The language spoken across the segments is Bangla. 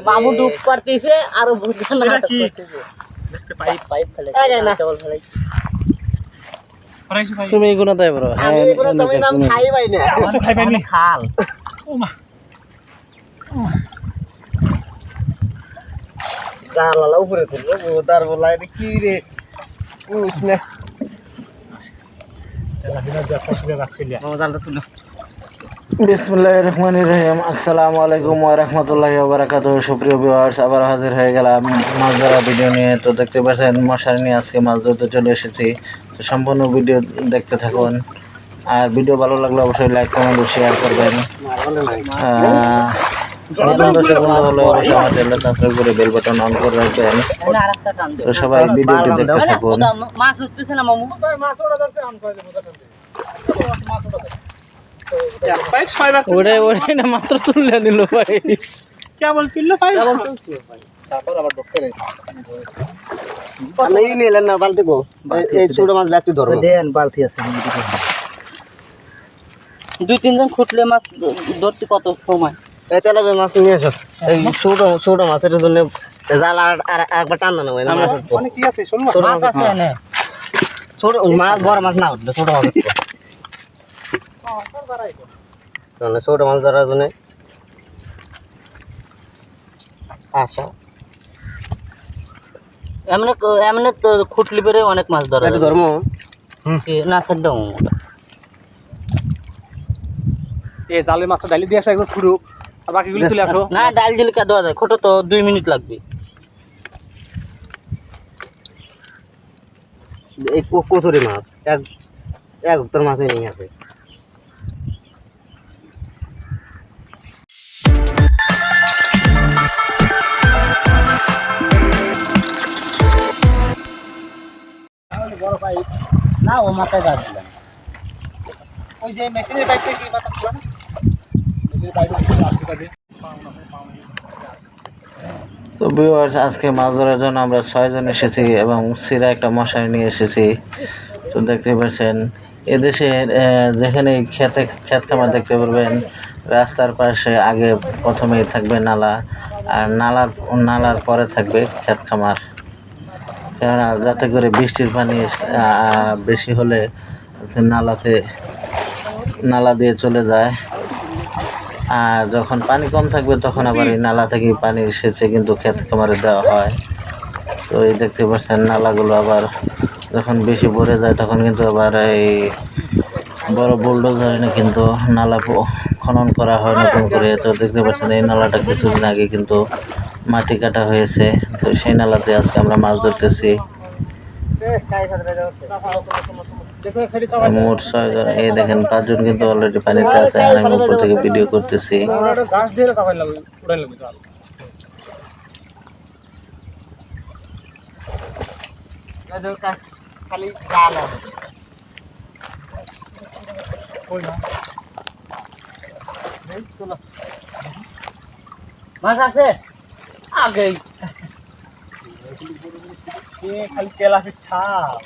মামু ডুব পারতেছে আর বুঝা না কি পাইপ ফেলে কেবল ফেলে তুমি এগুলো তাই বড় আমি এগুলো তুমি নাম খাই পাই না তো খাই পাইনি খাল ও মা জালালা উপরে তুলবো তার বলা এটা কি রে উঠ না লাহিনা যা ফসলে রাখছিলিয়া জালটা তুলো বিসমিল্লাহির রহমানির রহিম। আসসালামু আলাইকুম ওয়া রাহমাতুল্লাহি ওয়া বারাকাতুহু। সুপ্রিয় ভিউয়ার্স, আবার হাজির হয়ে গেলাম মাছ ধরা ভিডিও নিয়ে। তো দেখতে পাচ্ছেন মশারি নিয়ে আজকে মাছ ধরতে চলে এসেছি। তো সম্পূর্ণ ভিডিও দেখতে থাকুন, আর ভিডিও ভালো লাগলে অবশ্যই লাইক কমেন্ট ও শেয়ার করবেন। নতুন দর্শক বন্ধু হলে অবশ্যই আমার চ্যানেল সাবস্ক্রাইব করে বেল বাটন অন করে রাখবেন। তো সবাই ভিডিওটি দেখতে থাকুন। মাছ উঠতেছে না মামু মাছ ওড়া ধরতে আন করে দেব মাছ ওড়া ধর পাইপ ছয়বার ওরে না মাত্র তুলে নিল ভাই, কেবল কিনলো পাইপ তারপর আবার ডক্টরে আমি নিলেন না বালতি গো এই ছোট মাছ ব্যাগটি ধরো দেন বালতি আছে দুই তিনজন খুঁটলে মাছ ধরতে কত সময়? এই তেলাবে মাছ নিয়ে এসো এই ছোট মাছের জন্য জাল আর একবার টান না হয় না মাছ উঠবো মানে কি আছে শোন ছোট মাছ মাছ আছে না ছোট মাছ বড় মাছ না উঠলে ছোট মাছ উঠবো তাহলে ছোট মাছ ধরার জন্য আচ্ছা এমনি এমনি তো খুঁটলি বেড়ে অনেক মাছ ধরা এটা ধর্ম না ছাড় দাও এই জালে মাছটা ডালি দিয়ে আসো একদম পুরো আর বাকিগুলো চলে আসো না ডাল ঝিলকা দেওয়া যায়, খোটো তো 2 মিনিট লাগবে। এই কচুরি মাছ এক উত্তর মাছই নিয়ে আছে বড় পাইপ না ও মাথায় গাছ দিলাম ওই যে মেশিনের পাইপটা কি কথা বল না মেশিনের পাইপটা কি আসতে পারে তো ভিউয়ার্স, আজকে মাছ ধরার জন্য আমরা 6 জন এসেছি এবং সিরা একটা মশারি নিয়ে এসেছি। তো দেখতে পাচ্ছেন এদেশের যেখানে ক্ষেত খামার দেখতে পারবেন, রাস্তার পাশে আগে প্রথমেই থাকবে নালা, আর নালার পরে থাকবে ক্ষেত খামার। কেননা যাতে করে বৃষ্টির পানি বেশি হলে নালা দিয়ে চলে যায়, আর যখন পানি কম থাকবে তখন আবার এই নালা থেকে পানি সেচে কিন্তু ক্ষেত খামারে দেওয়া হয়। তো এই দেখতে পাচ্ছেন নালাগুলো আবার যখন বেশি ভরে যায় তখন কিন্তু আবার এই বড় বুলডোজার এনে কিন্তু নালা খনন করা হয় নতুন করে। তো দেখতে পাচ্ছেন এই নালাটা কিছুদিন আগে কিন্তু মাটি কাটা হয়েছে। তো সেই নালাতে আজকে আমরা মাছ ধরতেছি। মোট 6 জন, এই দেখেন 5 জন কিন্তু অলরেডি পানিতে আছে, আর আমি উপর থেকে ভিডিও করতেছি। গাছ দিয়ে কাভাই লাগবে উড়াই লাগবে জাল খালি জাল হবে কই না মাছ আছে আগেই এ খালি তেলাপি ছাপ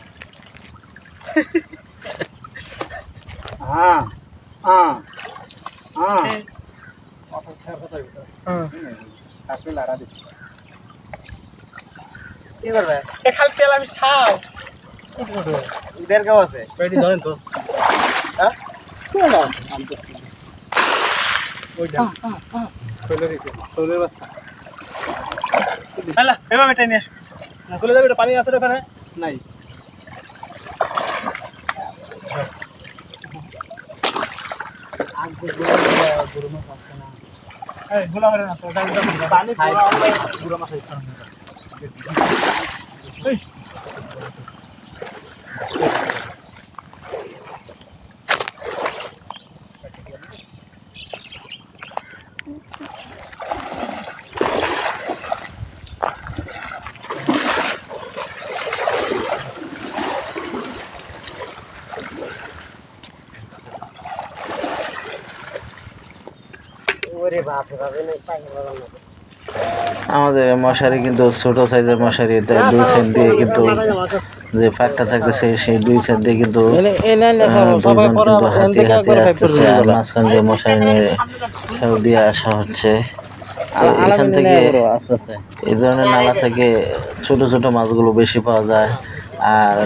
হ্যাঁ হ্যাঁ হ্যাঁ কাকে লাড়া দিচ্ছি কি করবে এ খালি তেলাপি ছাপ দের কেউ আছে পেটি ধরেন তো হ্যাঁ ওইটা চলে রেখে চলে বাচ্চা হ্যালো এভাবে টেনে আসো চলে যাবে, পানি আছে ওখানে নাই এই গোলা মারে না তো পানি পুরো মাছ হইছে এই ওরে বাপ রে বাপ এনে পাই না আমাদের মশারি কিন্তু ছোট সাইজের মশারি, 2 সাইড দিয়ে কিন্তু যে ফাঁকটা থাকতেছে সেই 2 সাইড দিয়ে কিন্তু হাতে আসতেছে, আর মাঝখান দিয়ে মশারি নিয়ে খেউ দিয়ে আসা হচ্ছে। এখান থেকে আস্তে আস্তে এই ধরনের নালা থেকে ছোট ছোট মাছগুলো বেশি পাওয়া যায়, আর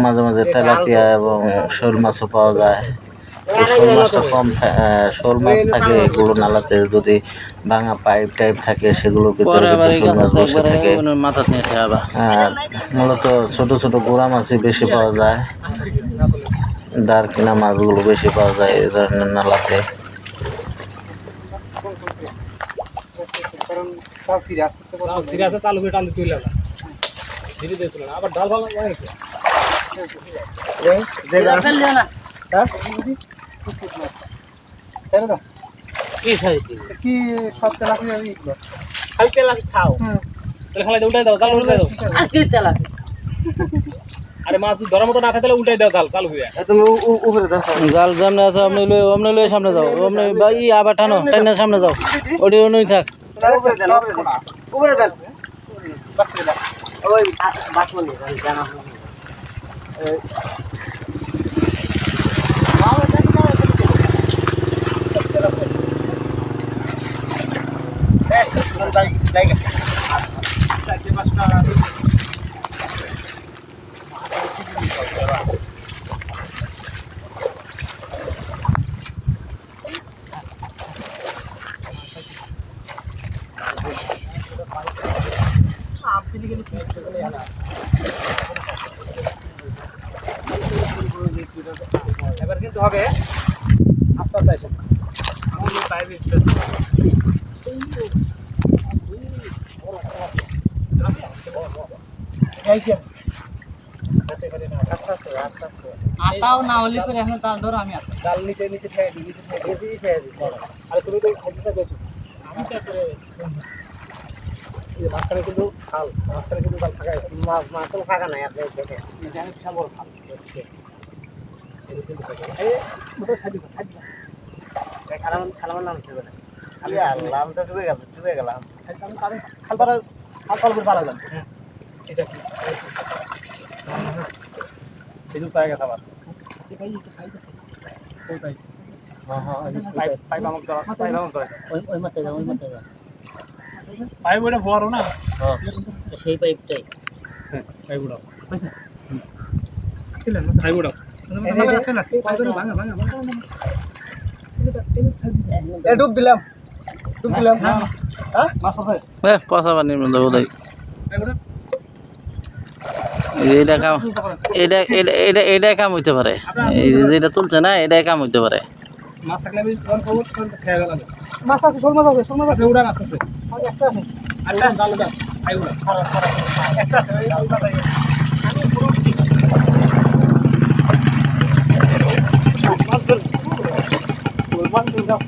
মাঝে মাঝে তেলাপিয়া এবং শোল মাছও পাওয়া যায়। তো শোল মাছটা কম শোল মাছ থাকে এগুলো নালাতে, যদি ভাঙা পাইপ টাইপ থাকে সেগুলোর ভিতরে কিন্তু শোল মাছ বসে থাকে। আর মূলত ছোট ছোট গোড়া মাছই বেশি পাওয়া যায়, দাঁড় কিনা মাছগুলো বেশি পাওয়া যায় এই ধরনের নালাতে। সিরিয়াসে চালু করে টান তুলে না ধীরে ধীরে তুলে না, আবার ডাল ভালো হয়েছে ফেললিও না কি সব তেলাপি খালি তেল আছে ছাও তাহলে খালি উল্টাই দাও, জাল উল্টাই দাও। আর কি তেলাপি আরে মাছ ধরার মতো না থাকলে উল্টাই দাও, জাল চালু হয়ে তুমি উপরে দাও জাল সামনে আছে, অমনে লয়ে সামনে যাও, অমনে ভাই আবার টানো টাইনা সামনে যাও, ওটি অনুই থাক। উপরে দেন বাস করে দাও। ওই বাসমনি জানা এবার কিন্তু হবে আস্তে আস্তে আসে পাইবে আটাও না হলে পরে এখন জাল ধরো, আমি আটা জাল নিচে নিচে ঠেয়ে দিই, নিচে ঠেয়ে দিই, আরে তুমি তো খাইতে পেয়েছো, আমি তো করে মাঝখানে কিন্তু খাল, মাঝখানে কিন্তু জাল ফাঁকা আছে, মাছ তো ফাঁকা নাই আপনি দেখে জানি বিশাল বড় খাল। এই কিন্তু ফাঁকা এই মোটর সাইড খালামার নাম ছিল খালি আল্লাহ আমি তো ডুবে গেলাম খাল পাড়া খাল পাল করে পারা যাবে। এটা কি এই যে পায়ে গেছে আবার পাইপ আমাকে দেওয়া, পাইপ আমাকে দেওয়া, ওই মাথায় যাও, ওই মাথায় যাও। পাইপ ওটা বড় না, সেই পাইপটাই পাইপ ওটা বুঝছেন পাইপ ওটা ভাঙা ভাঙা ডুব দিলাম মাছ আছে পচা পানির মধ্যে বোধহয় পাইপ ওটা এটা কাম, এটাই কাম হইতে পারে, এই যেটা তুলছে না এটাই কাম হইতে পারে। মাছ থাকলে আমি কোন খবর খেয়ে গেলাম। মাছ আছে শোল মাছ আছে উড়া মাছ আছে একটা আছে আচ্ছা জালে দাও পাইপ ওটা একটা আছে ওই ওটা তাই মাছ ধর ওই মাছ ধর দাও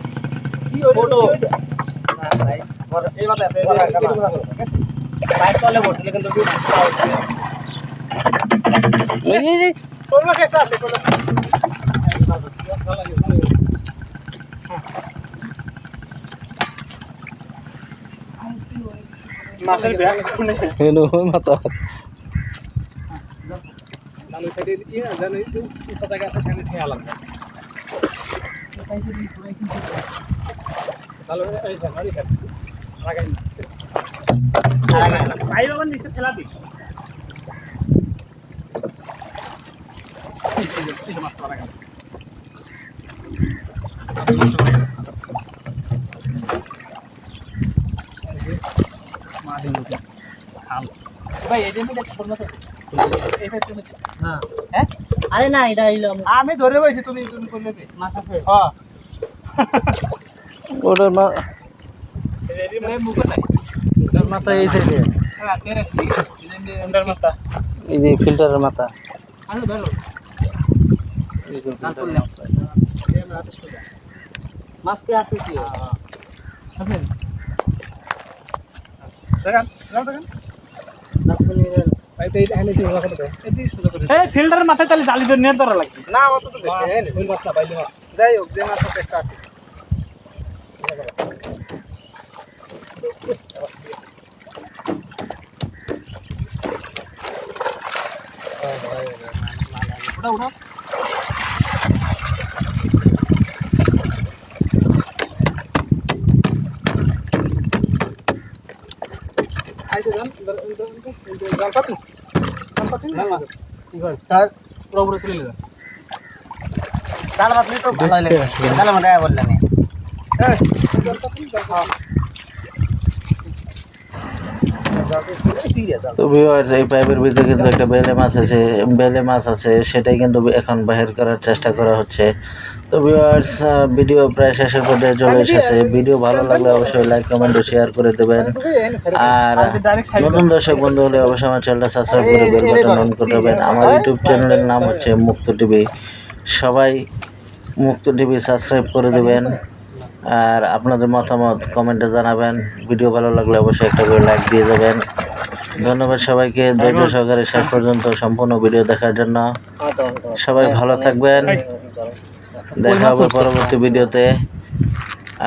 কি ফটো এই মাছ আছে পাইপ তলে বসছিল কিন্তু এই যে কোন মাছ একটা আছে কোন মাছের ব্যাগ কোনে হেলো মাথা জানো সাইডে ইয়া জানো এই উঁচা জায়গা আছে সেখানে খেয়াল লাগবে ভালো এই জানি স্যার লাগাই পাইপ আবার নিচে ফেলা দিই এই মাছ পাওয়া গেল মাছের মধ্যে খাল ভাই এই জন্য দেখতে পারবো এই পাইপ হ্যাঁ হ্যাঁ আরে না এটা হইলো আমি ধরে বসে তুমি তুমি করলে মাছ আছে হ্যাঁ ওটার রেডি মানে মুখ নাই মাথা এই সাইডে, হ্যাঁ তেরে এন্ডার মাথা এই যে ফিল্টারের মাথা, আরে ধরো এই যে filter এর মাথা। মাছ কি আছে কি দেখেন দেখেন মাছ নিয়ে ভাই তো এই এনে দিয়ে রাখো তো এই সুযোগ করে এই ফিল্টারের মাথায় তাহলে জালি ধরে নিয়ে ধরা লাগবে না অত তো দেখেন ওই মাছ না বাইলে মাছ যাই হোক যে মাছ একটা আছে ওটা ওটা খাইতে যান জাল পাতি কি কর তার পুরো তুলে নিলাম জাল বাতলি তো ভালো লাগে জাল মধ্যে বললেন এই তো ভিউয়ার্স এই পাইপের ভিতরে কিন্তু একটা বেলে মাছ আছে সেটাই কিন্তু এখন বাহির করার চেষ্টা করা হচ্ছে। তো ভিউয়ার্স ভিডিও প্রায় শেষের পর্যায়ে চলে এসেছে। ভিডিও ভালো লাগলে অবশ্যই লাইক কমেন্ট ও শেয়ার করে দেবেন। আর নতুন দর্শক বন্ধু হলে অবশ্যই আমার চ্যানেলটা সাবস্ক্রাইব করে বেল বাটন অন করে দেবেন। আমার ইউটিউব চ্যানেলের নাম হচ্ছে মুক্ত টিভি, সবাই মুক্ত টিভি সাবস্ক্রাইব করে দেবেন। আর আপনাদের মতামত কমেন্টে জানাবেন। ভিডিও ভালো লাগলে অবশ্যই একটা করে লাইক দিয়ে দেবেন। ধন্যবাদ সবাইকে ধৈর্য সহকারে শেষ পর্যন্ত সম্পূর্ণ ভিডিও দেখার জন্য। সবাই ভালো থাকবেন, দেখা হবে পরবর্তী ভিডিওতে।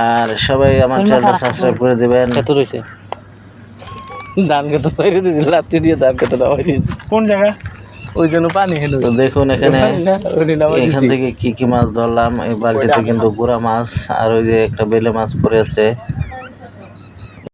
আর সবাই আমার চ্যানেলটা সাবস্ক্রাইব করে দেবেন। কত রয়েছে ধান কত তৈরি দিয়ে লাত্তি দিয়ে ধান কত নামাই দিয়েছে কোন জায়গা ওই জন্য পানি হেলো। তো দেখুন এখানে এখান থেকে কি কি মাছ ধরলাম। এই বালতিতে কিন্তু গুড়া মাছ আর ওই যে একটা বেলে মাছ পড়ে আছে।